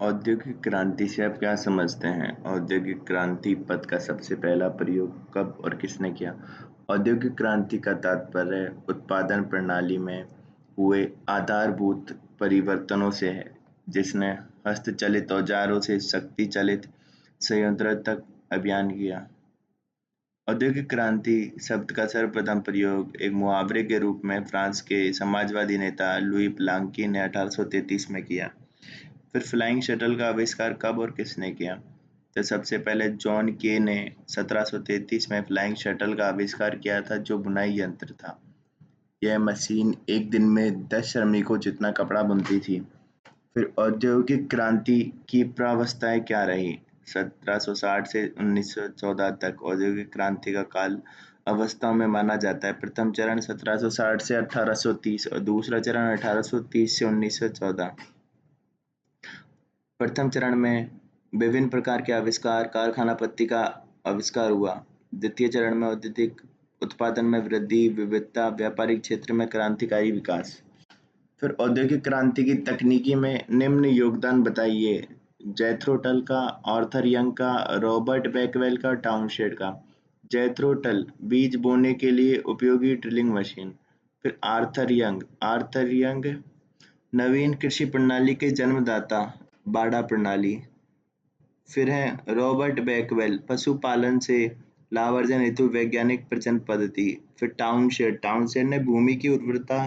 औद्योगिक क्रांति से आप क्या समझते हैं? औद्योगिक क्रांति पद का सबसे पहला प्रयोग कब और किसने किया? औद्योगिक क्रांति का तात्पर्य उत्पादन प्रणाली में हुए आधारभूत परिवर्तनों से है, जिसने हस्तचलित औजारों से शक्ति चलित संयंत्र तक अभियान किया। औद्योगिक क्रांति शब्द का सर्वप्रथम प्रयोग एक मुहावरे के रूप में फ्रांस के समाजवादी नेता लुई ब्लांकी ने 1833 में किया। फिर फ्लाइंग शटल का आविष्कार कब और किसने किया? तो सबसे पहले जॉन के ने 1733 में फ्लाइंग शटल का आविष्कार किया था, जो बुनाई यंत्र था। यह मशीन एक दिन में 10 श्रमिकों जितना कपड़ा बुनती थी। फिर औद्योगिक क्रांति की प्रावस्थाएं क्या रही? 1760 से 1914 तक औद्योगिक क्रांति का काल अवस्थाओं में माना जाता है। प्रथम चरण 1760 से 1830 और दूसरा चरण 1830 से 1914। प्रथम चरण में विभिन्न प्रकार के आविष्कार, कारखाना पत्ती का आविष्कार हुआ। द्वितीय चरण में औद्योगिक उत्पादन में वृद्धि, विविधता, व्यापारिक क्षेत्र में क्रांतिकारी विकास। फिर औद्योगिक क्रांति की तकनीकी में निम्न योगदान बताइए। जैथरो टल का, आर्थर यंग का, रॉबर्ट बैकवेल का, टाउनशेंड का। जैथरो टल बीज बोने के लिए उपयोगी ड्रिलिंग मशीन। फिर आर्थर यंग नवीन कृषि प्रणाली के जन्मदाता, बाड़ा प्रणाली। फिर है रॉबर्ट बैकवेल, पशुपालन से लाभार्जन हेतु वैज्ञानिक प्रजनन पद्धति। फिर टाउनशेंड ने भूमि की उर्वरता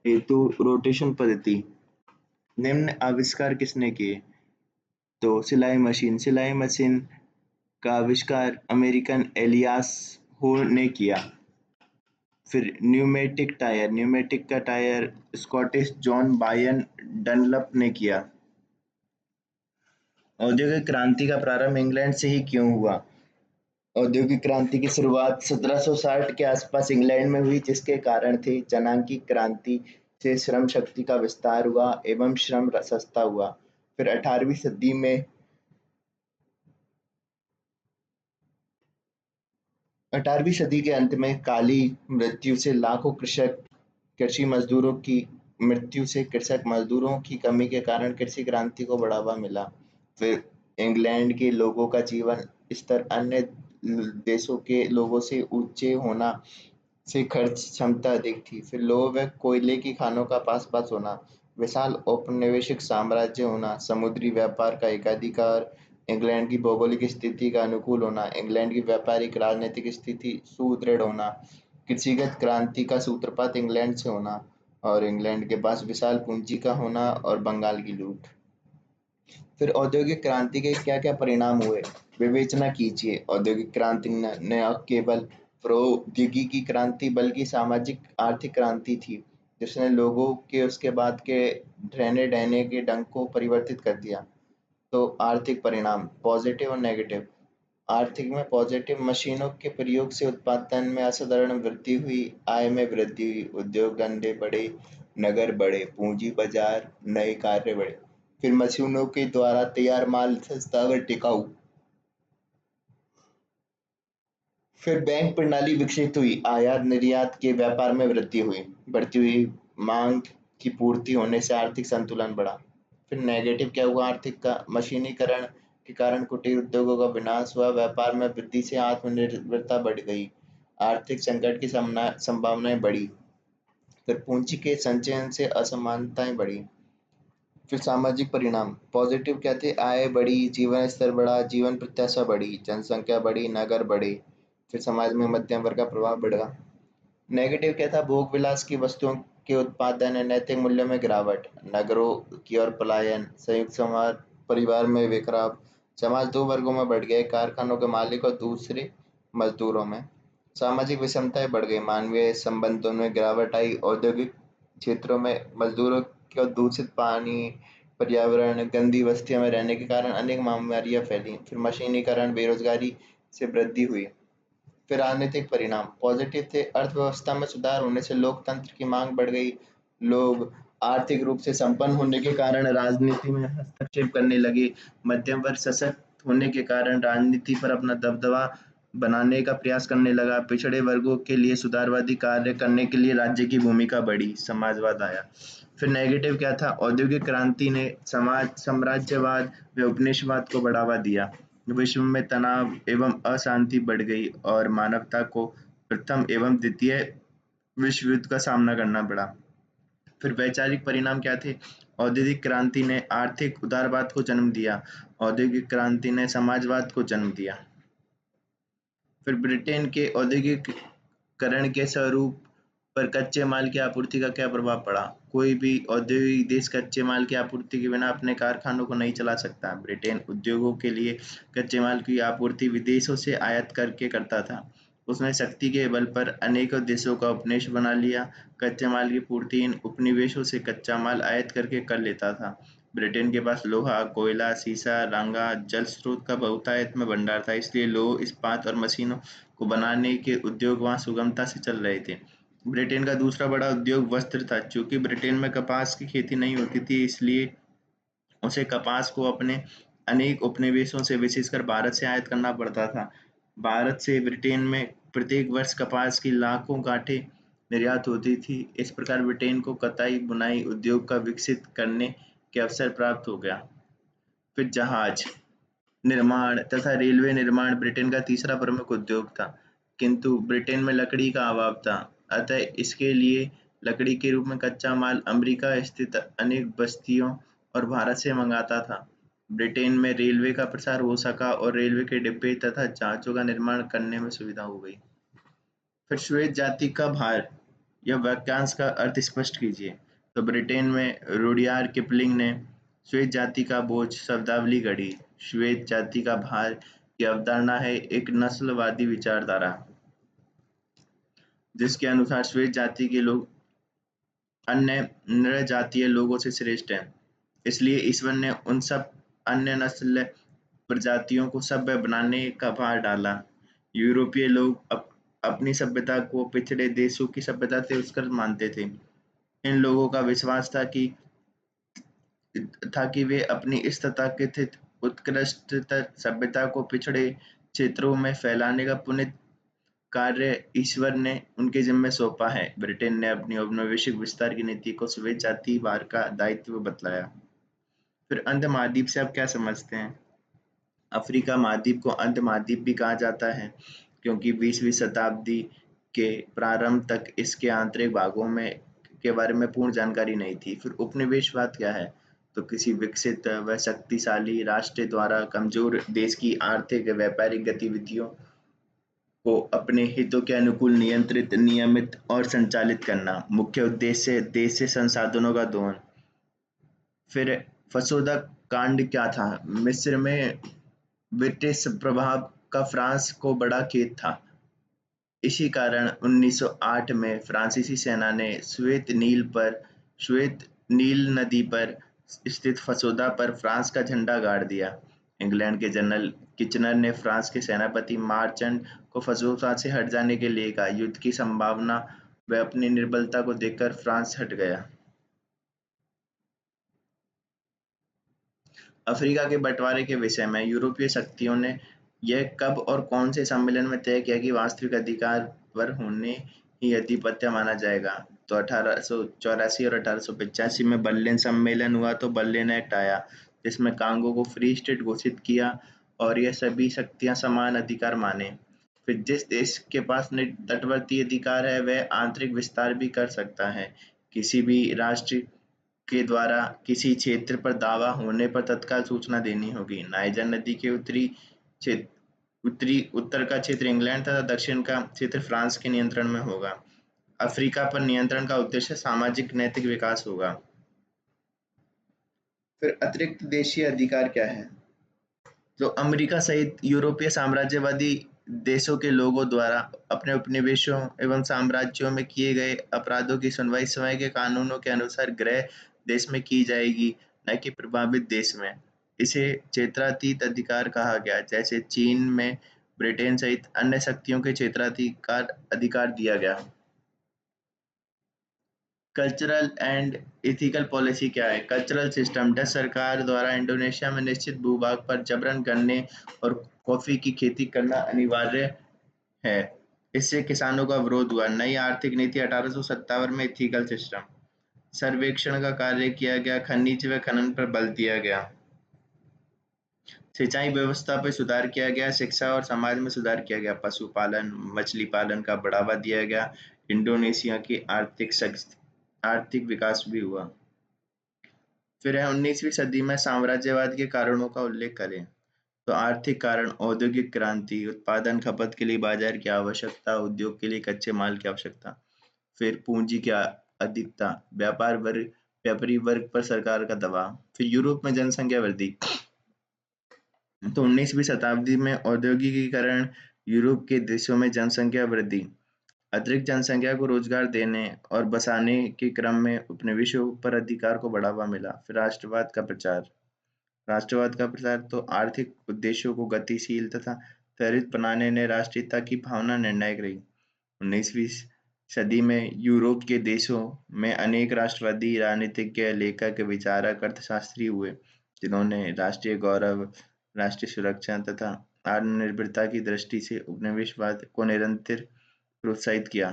हेतु रोटेशन पद्धति। निम्न आविष्कार किसने किए? तो सिलाई मशीन का आविष्कार अमेरिकन एलियास हो ने किया। फिर न्यूमेटिक का tyre Scottish John Bayern Dunlop ने किया। औद्योगिक क्रांति का प्रारंभ इंग्लैंड से ही क्यों हुआ? औद्योगिक क्रांति की शुरुआत 1760 के आसपास इंग्लैंड में हुई, जिसके कारण थे जनांगी क्रांति से श्रम शक्ति का विस्तार हुआ एवं श्रम सस्ता हुआ। फिर 18वीं सदी के अंत में काली मृत्यु से लाखों कृषि मजदूरों की कृषक मजदूरों की कमी के कारण कृषि क्रांति को बढ़ावा मिला। फिर इंग्लैंड के लोगों का जीवन स्तर अन्य देशों के लोगों से ऊंचे होना से खर्च क्षमता अधिक थी। फिर लोगों में कोयले की खानों का पास पास होना, विशाल औपनिवेशिक साम्राज्य होना, समुद्री व्यापार का एकाधिकार, इंग्लैंड की भौगोलिक स्थिति का अनुकूल होना, इंग्लैंड की व्यापारिक राजनीतिक स्थिति सुदृढ़ होना, कृषिगत क्रांति का सूत्रपात इंग्लैंड से होना, और इंग्लैंड के पास विशाल पूंजी का होना, और बंगाल की लूट। फिर औद्योगिक क्रांति के क्या क्या परिणाम हुए, विवेचना कीजिए। औद्योगिक क्रांति न केवल प्रौद्योगिकी क्रांति बल्कि सामाजिक आर्थिक क्रांति थी, जिसने लोगों के उसके बाद के रहने रहने के ढंग को परिवर्तित कर दिया। तो आर्थिक परिणाम पॉजिटिव और नेगेटिव। आर्थिक में पॉजिटिव, मशीनों के प्रयोग से उत्पादन में असाधारण वृद्धि हुई, आय में वृद्धि हुई, उद्योग धंधे बढ़े, नगर बढ़े, पूंजी बाजार, नए कार्य बढ़े। फिर मशीनों के द्वारा तैयार माल सस्ता व टिकाऊ। फिर बैंक प्रणाली विकसित हुई, आयात निर्यात के व्यापार में वृद्धि हुई, बढ़ती हुई मांग की पूर्ति होने से आर्थिक संतुलन बढ़ा। फिर नेगेटिव क्या हुआ आर्थिक का, मशीनीकरण के कारण कुटीर उद्योगों का विनाश हुआ, व्यापार में वृद्धि से आत्मनिर्भरता बढ़ गई, आर्थिक संकट की संभावनाएं बढ़ी। फिर पूंजी के संचयन से असमानताएं बढ़ी। फिर सामाजिक परिणाम पॉजिटिव क्या थे, आय बढ़ी, जीवन स्तर बढ़ा, जीवन प्रत्याशा बढ़ी, जनसंख्या बढ़ी, नगर बढ़े। फिर समाज में मध्यम वर्ग का प्रभाव बढ़ा। नेगेटिव क्या था, भोग विलास की वस्तुओं के उत्पादन और नैतिक मूल्यों में गिरावट, नगरों की ओर पलायन, संयुक्त समाज परिवार में बिखराव, समाज दो वर्गों में बढ़ गए, कारखानों के मालिक और दूसरे मजदूरों में। सामाजिक विषमताएं बढ़ गई, मानवीय संबंधों में गिरावट आई, औद्योगिक क्षेत्रों में मजदूरों के दूषित पानी, पर्यावरण, गंदी बस्तियों में रहने के कारण अनेक बीमारियां फैली। फिर मशीनीकरण, बेरोजगारी से वृद्धि हुई। फिर राजनीतिक परिणाम पॉजिटिव थे, अर्थव्यवस्था में सुधार होने से लोकतंत्र की मांग बढ़ गई, लोग आर्थिक रूप से संपन्न होने के कारण राजनीति में हस्तक्षेप करने लगे, मध्यम वर्ग सशक्त होने के कारण राजनीति पर अपना दबदबा बनाने का प्रयास करने लगा, पिछड़े वर्गों के लिए सुधारवादी कार्य करने के लिए राज्य की भूमिका बढ़ी, समाजवाद आया। फिर नेगेटिव क्या था? औद्योगिक क्रांति ने समाज साम्राज्यवाद व उपनिवेशवाद को बढ़ावा दिया। विश्व में तनाव एवं अशांति बढ़ गई और मानवता को प्रथम एवं द्वितीय विश्व युद्ध का सामना करना पड़ा। फिर वैचारिक परिणाम क्या थे? औद्योगिक क्रांति ने आर्थिक उदारवाद को जन्म दिया। औद्योगिक क्रांति ने समाजवाद को जन्म दिया। फिर ब्रिटेन के औद्योगिकरण के स्वरूप पर कच्चे माल की आपूर्ति का क्या प्रभाव पड़ा? कोई भी औद्योगिक देश कच्चे माल की आपूर्ति के बिना अपने कारखानों को नहीं चला सकता। ब्रिटेन उद्योगों के लिए कच्चे माल की आपूर्ति विदेशों से आयात करके करता था। उसने शक्ति के बल पर अनेकों देशों का उपनिवेश बना लिया। कच्चे माल की पूर्ति इन उपनिवेशों से कच्चा माल आयात करके कर लेता था। ब्रिटेन के पास लोहा, कोयला, सीसा, रांगा, जल स्रोत का बहुतायत में भंडार था, इसलिए लोह, इस्पात और मशीनों को बनाने के उद्योग वहां सुगमता से चल रहे थे। ब्रिटेन का दूसरा बड़ा उद्योग वस्त्र था। चूंकि ब्रिटेन में कपास की खेती नहीं होती थी, इसलिए उसे कपास को अपने अनेक उपनिवेशों से विशेषकर भारत से आयात करना पड़ता था। भारत से ब्रिटेन में प्रत्येक वर्ष कपास की लाखों गांठें निर्यात होती थी। इस प्रकार ब्रिटेन को कताई बुनाई उद्योग का विकसित करने के अवसर प्राप्त हो गया। फिर जहाज निर्माण तथा रेलवे निर्माण ब्रिटेन का तीसरा प्रमुख उद्योग था, किंतु ब्रिटेन में लकड़ी का अभाव था, अतः इसके लिए लकड़ी के रूप में कच्चा माल अमेरिका स्थित अनेक बस्तियों और भारत से मंगाता था। ब्रिटेन में रेलवे का प्रसार हो सका और रेलवे के डिब्बे तथा जहाजों का निर्माण करने में सुविधा हो गई। फिर श्वेत जाति का भार या वाक्यांश का अर्थ स्पष्ट कीजिए। तो ब्रिटेन में रुडयार्ड किपलिंग ने श्वेत जाति का बोझ शब्दावली गढ़ी। श्वेत जाति का भार की अवधारणा है एक नस्लवादी विचारधारा, जिसके अनुसार श्वेत जाति के लोग अन्य नृजातीय लोगों से श्रेष्ठ हैं। इसलिए ईश्वर ने उन सब अन्य नस्ल प्रजातियों को सभ्य बनाने का भार डाला। यूरोपीय लोग अपनी सभ्यता को पिछड़े देशों की सभ्यता से उत्कृष्ट मानते थे। इन लोगों का विश्वास था कि वे अपनी इस तथाकथित उत्कृष्टतर सभ्यता को पिछड़े क्षेत्रों में फैलाने का पुनीत कार्य ईश्वर ने उनके जिम्मे सौंपा है। ब्रिटेन ने अपनी औपनिवेशिक विस्तार की नीति को श्वेत जाति भार का दायित्व बतलाया। फिर अंध महाद्वीप से आप क्या समझते हैं? अफ्रीका महाद्वीप को अंध महाद्वीप भी कहा जाता है, क्योंकि 20वीं शताब्दी के प्रारंभ तक इसके आंतरिक भागों में के बारे में पूर्ण जानकारी नहीं थी। फिर उपनिवेशवाद क्या है? तो किसी विकसित व शक्तिशाली राष्ट्र द्वारा कमजोर देश की आर्थिक व व्यापारिक गतिविधियों को अपने हितों के अनुकूल नियंत्रित, नियमित और संचालित करना। मुख्य उद्देश्य देश से संसाधनों का दोहन। फिर फसोदा कांड क्या था? मिस्र में ब्रिटिश प्रभाव का फ्रांस को बड़ा खेद था। इसी कारण 1908 में फ्रांसीसी सेना ने श्वेत नील नदी पर स्थित फसोदा पर फ्रांस का झंडा गाड़ दिया। इंग्लैंड के जनरल किचनर ने फ्रांस के सेनापति मार्चेंट को फसोदा से हट जाने के लिए कहा। युद्ध की संभावना व अपनी निर्बलता को देखकर फ्रांस हट गया। अफ्रीका के बंटवारे के विषय में यूरोपीय शक्तियों ने यह कब और कौन से सम्मेलन में तय किया कि वास्तविक अधिकार पर होने ही आधिपत्य माना जाएगा? तो 1884 और 1885 में बर्लिन सम्मेलन हुआ। तो बर्लिन एक्ट आया, जिसमें कांगो को फ्री स्टेट घोषित किया और यह सभी शक्तियां समान अधिकार माने। फिर जिस देश के पास तटवर्ती अधिकार है, वह आंतरिक विस्तार भी कर सकता है। किसी भी राष्ट्र के द्वारा किसी क्षेत्र पर दावा होने पर तत्काल सूचना देनी होगी। नाइजर नदी के उत्तर का क्षेत्र इंग्लैंड तथा दक्षिण का क्षेत्र फ्रांस के नियंत्रण में होगा। अफ्रीका पर नियंत्रण का उद्देश्य सामाजिक नैतिक विकास होगा। फिर अतिरिक्त देशीय अधिकार क्या है? तो अमेरिका सहित यूरोपीय साम्राज्यवादी देशों के लोगों द्वारा अपने उपनिवेशों एवं साम्राज्यों में किए गए अपराधों की सुनवाई स्वयं के कानूनों के अनुसार गृह देश में की जाएगी, न कि प्रभावित देश में। इसे क्षेत्रातीत अधिकार कहा गया, जैसे चीन में ब्रिटेन सहित अन्य शक्तियों के क्षेत्राधिकार अधिकार दिया गया। कल्चरल एंड एथिकल पॉलिसी क्या है? कल्चरल सिस्टम डच सरकार द्वारा इंडोनेशिया में निश्चित भूभाग पर जबरन गन्ने और कॉफी की खेती करना अनिवार्य है। इससे किसानों का विरोध हुआ। नई आर्थिक नीति 1857 में एथिकल सिस्टम। सर्वेक्षण का कार्य किया गया, खनिज व खनन पर बल दिया गया, सिंचाई व्यवस्था पर सुधार किया गया, शिक्षा और समाज में सुधार किया गया, पशुपालन मछली पालन का बढ़ावा दिया गया, इंडोनेशिया की आर्थिक विकास भी हुआ। फिर है 19वीं सदी में साम्राज्यवाद के कारणों का उल्लेख करें। तो आर्थिक कारण, औद्योगिक क्रांति, उत्पादन खपत के लिए बाजार की आवश्यकता, उद्योग के लिए कच्चे माल की आवश्यकता। फिर पूंजी की अधिकता, व्यापारी वर्ग पर सरकार का दबाव। फिर यूरोप में जनसंख्या वृद्धि। तो 19वीं शताब्दी में औद्योगिकीकरण, यूरोप के देशों में जनसंख्या वृद्धि, अतिरिक्त जनसंख्या को रोजगार देने और बसाने के क्रम में उपनिवेशों पर अधिकार को बढ़ावा मिला। फिर राष्ट्रवाद का प्रसार, तो आर्थिक उद्देश्यों को गतिशील तथा त्वरित बनाने ने राष्ट्रीयता की भावना निर्णायक रही। 19वीं सदी में यूरोप के देशों में अनेक राष्ट्रवादी राजनीतिज्ञ, लेखक, विचारक, अर्थशास्त्री हुए, जिन्होंने राष्ट्रीय गौरव, राष्ट्रीय सुरक्षा तथा आत्मनिर्भरता की दृष्टि से उपनिवेशवाद को निरंतर प्रोत्साहित किया।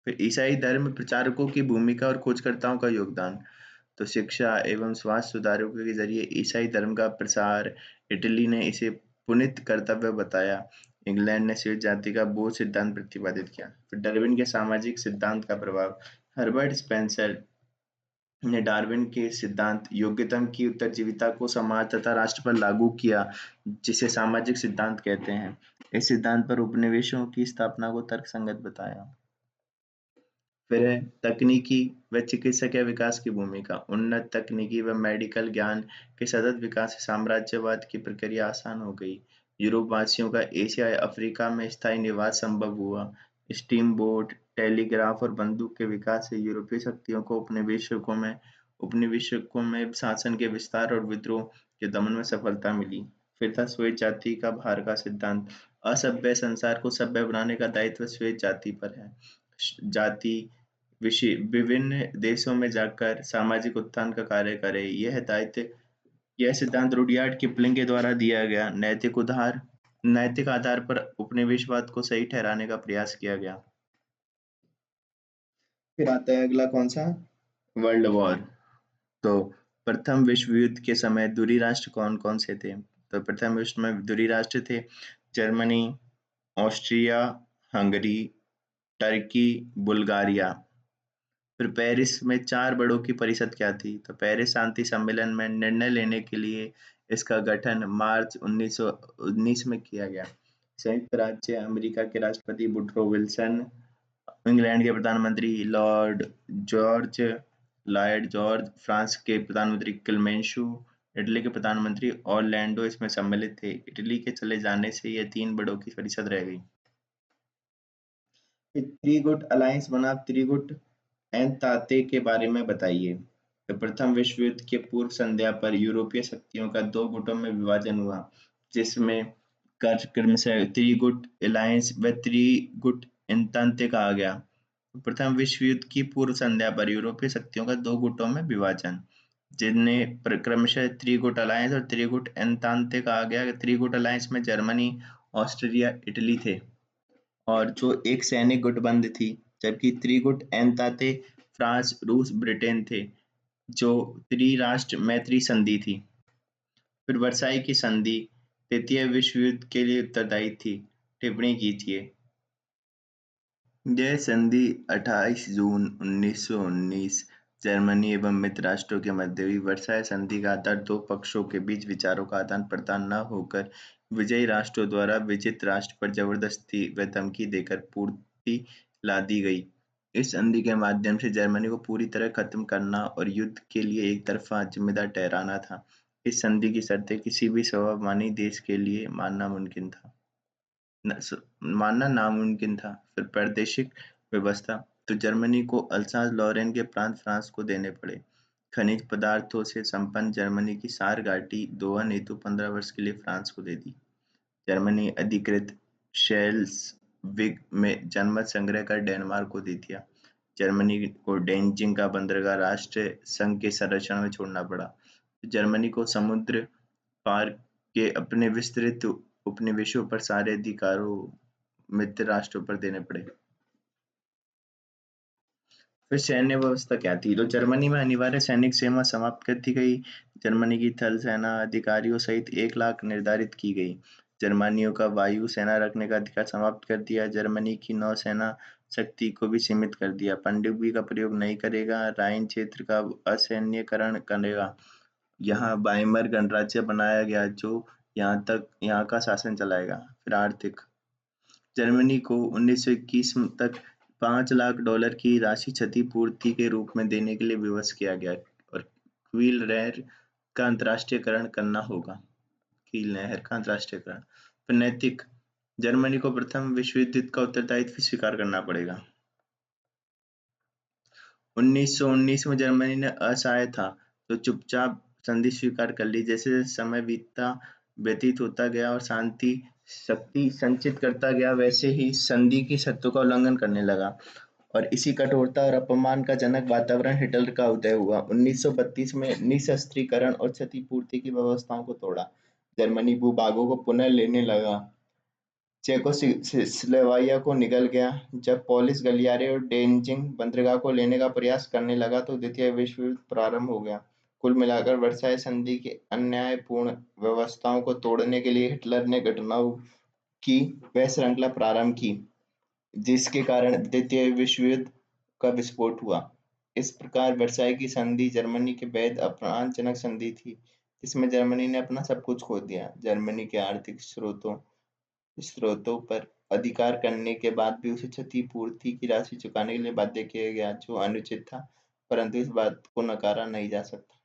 फिर ईसाई धर्म प्रचारकों की भूमिका और खोजकर्ताओं का योगदान। तो शिक्षा एवं स्वास्थ्य सुधारों के जरिए ईसाई धर्म का प्रसार, इटली ने इसे पुनीत कर्तव्य बताया, इंग्लैंड ने श्वेत जाति का बोध सिद्धांत प्रतिपादित किया। फिर डार्विन के सामाजिक सिद्धांत का प्रभाव, हर्बर्ट स्पेंसर ने डार्विन के सिद्धांत योग्यतम की उत्तरजीविता को समाज तथा राष्ट्र पर लागू किया, जिसे सामाजिक सिद्धांत कहते हैं। इस सिद्धांत पर उपनिवेशों की स्थापना को तर्कसंगत बताया। फिर है तकनीकी व चिकित्सा विकास की भूमिका, उन्नत तकनीकी व मेडिकल ज्ञान के सतत विकास से साम्राज्यवाद की प्रक्रिया आसान हो गई। यूरोप वासियों का एशिया या अफ्रीका में स्थायी निवास संभव हुआ। स्टीम बोट, टेलीग्राफ और बंदूक के विकास से यूरोपीय शक्तियों को उपनिवेशकों में शासन के विस्तार और विद्रोह के दमन में सफलता मिली। फिर था श्वेत जाति का भार का सिद्धांत, असभ्य संसार को सभ्य बनाने का दायित्व श्वेत जाति पर है। जाति विभिन्न देशों में जाकर सामाजिक उत्थान का कार्य करे, यह सिद्धांत रुडयार्ड किपलिंग के द्वारा दिया गया। नैतिक आधार पर उपनिवेशवाद को सही ठहराने का प्रयास किया गया। फिर आता है अगला कौन सा, वर्ल्ड वॉर। तो प्रथम विश्व युद्ध के समय दूरी राष्ट्र कौन कौन से थे? तो प्रथम विश्व में दूरी राष्ट्र थे Germany, Austria, Hungary, Turkey, Bulgaria. फिर पेरिस में 4 बड़ों की परिषद क्या थी? तो पेरिस शांति सम्मेलन में निर्णय लेने के लिए इसका गठन मार्च 1919 में किया गया। संयुक्त राज्य अमेरिका के राष्ट्रपति वुडरो विल्सन, इंग्लैंड के प्रधानमंत्री लॉयड जॉर्ज, फ्रांस के प्रधानमंत्री क्लेमेंशु, इटली के प्रधानमंत्री ऑरलैंडो इसमें सम्मिलित थे। इटली के चले जाने से यह 3 बड़ों की परिषद रह गई। थ्री गुट अलायंस बनाम थ्री गुट एनताते के बारे में बताइए। तो प्रथम विश्व युद्ध के पूर्व संध्या पर यूरोपीय शक्तियों का 2 गुटों में विभाजन हुआ, जिसमें कार्यक्रम से थ्री गुट अलायंस व थ्री गुट एनताते कहा गया। प्रथम विश्व युद्ध की पूर्व संध्या पर यूरोपीय शक्तियों का 2 गुटों में विभाजन, जिन्हें क्रमशः थ्री गुट अलायंस और थ्री गुट एनताते कहा गया। थ्री गुट अलायंस में जर्मनी, ऑस्ट्रिया, इटली थे, और जो एक सैनिक गुटबंद थी, जबकि त्रिगुट एनताते फ्रांस, रूस, ब्रिटेन थे, जो त्रिराष्ट्र मैत्री संधि थी। फिर वर्साई की संधि तृतीय विश्व युद्ध के लिए उत्तरदायी थी, टिप्पणी कीजिए। यह संधि 28 जून 1919 जर्मनी एवं मित्र राष्ट्रों के मध्य हुई। वर्साई संधि का आधार 2 पक्षों के बीच विचारों का आदान प्रदान न होकर विजयी राष्ट्रों द्वारा विजित राष्ट्र पर जबरदस्ती व धमकी देकर पूर्ति ला दी गई। इस संधि के माध्यम से जर्मनी को पूरी तरह खत्म करना और युद्ध के लिए एक तरफा जिम्मेदार ठहराना था। इस संधि की शर्तें किसी भी स्वाभिमानी देश के लिए मानना नामुमकिन था। फिर प्रादेशिक व्यवस्था, तो जर्मनी को अल्सास लॉरेन के प्रांत फ्रांस को देने पड़े। खनिज पदार्थों से संपन्न जर्मनी की सार घाटी दोहन हेतु 15 वर्ष के लिए फ्रांस को दे दी। जर्मनी अधिकृत शेल्सविग में जनमत संग्रह कर डेनमार्क को दे दिया। जर्मनी को डेनजिंग का बंदरगाह राष्ट्र संघ के संरक्षण में छोड़ना पड़ा। जर्मनी को समुद्र पार के अपने विस्तृत उपनिवेशों पर सारे अधिकारों मित्र राष्ट्रों पर देने पड़े। फिर सैन्य व्यवस्था क्या थी? तो जर्मनी में अनिवार्य सैनिक सेवा समाप्त कर दी गई। जर्मनी की थल सेना अधिकारियों सहित 1 लाख निर्धारित की गई। जर्मनियों का वायु सेना रखने का अधिकार समाप्त कर दिया। जर्मनी की नौसेना शक्ति को भी सीमित कर दिया। पनडुब्बी का प्रयोग नहीं करेगा। राइन क्षेत्र का असैन्यकरण करेगा। यहाँ वाइमर गणराज्य बनाया गया जो यहाँ का शासन चलाएगा। फिर आर्थिक, जर्मनी को 1921 तक $5 लाख की राशि क्षतिपूर्ति के रूप में देने के लिए विवश किया गया और क्वील नहर का अंतर्राष्ट्रीयकरण करना होगा। कील नहर का अंतर्राष्ट्रीयकरण। फिर नैतिक, जर्मनी को प्रथम विश्व युद्ध का उत्तरदायित्व स्वीकार करना पड़ेगा। 1919 में जर्मनी ने असहाय था तो चुपचाप संधि स्वीकार कर ली। जैसे जैसे समय व्यतीत होता गया और शांति शक्ति संचित करता गया, वैसे ही संधि की शर्तों का उल्लंघन करने लगा और इसी कठोरता और अपमान का जनक वातावरण हिटलर का उदय हुआ। 1932 में निशस्त्रीकरण और क्षतिपूर्ति की व्यवस्थाओं को तोड़ा। जर्मनी भूभागों को पुनः लेने लगा। चेकोस्लोवाकिया को निगल गया। जब पोलिश गलियारे और डेनजिंग बंदरगाह को लेने का प्रयास करने लगा तो द्वितीय विश्व युद्ध प्रारंभ हो गया। कुल मिलाकर वर्साई संधि की अन्यायपूर्ण व्यवस्थाओं को तोड़ने के लिए हिटलर ने घटनाओं की वह श्रृंखला प्रारंभ की जिसके कारण द्वितीय विश्व युद्ध का विस्फोट हुआ। इस प्रकार वर्साई की संधि जर्मनी के वैध अपमानजनक संधि थी जिसमें जर्मनी ने अपना सब कुछ खो दिया। जर्मनी के आर्थिक स्रोतों पर अधिकार करने के बाद भी उसे क्षतिपूर्ति की राशि चुकाने के लिए बाध्य किया गया जो अनुचित था, परंतु इस बात को नकारा नहीं जा सकता।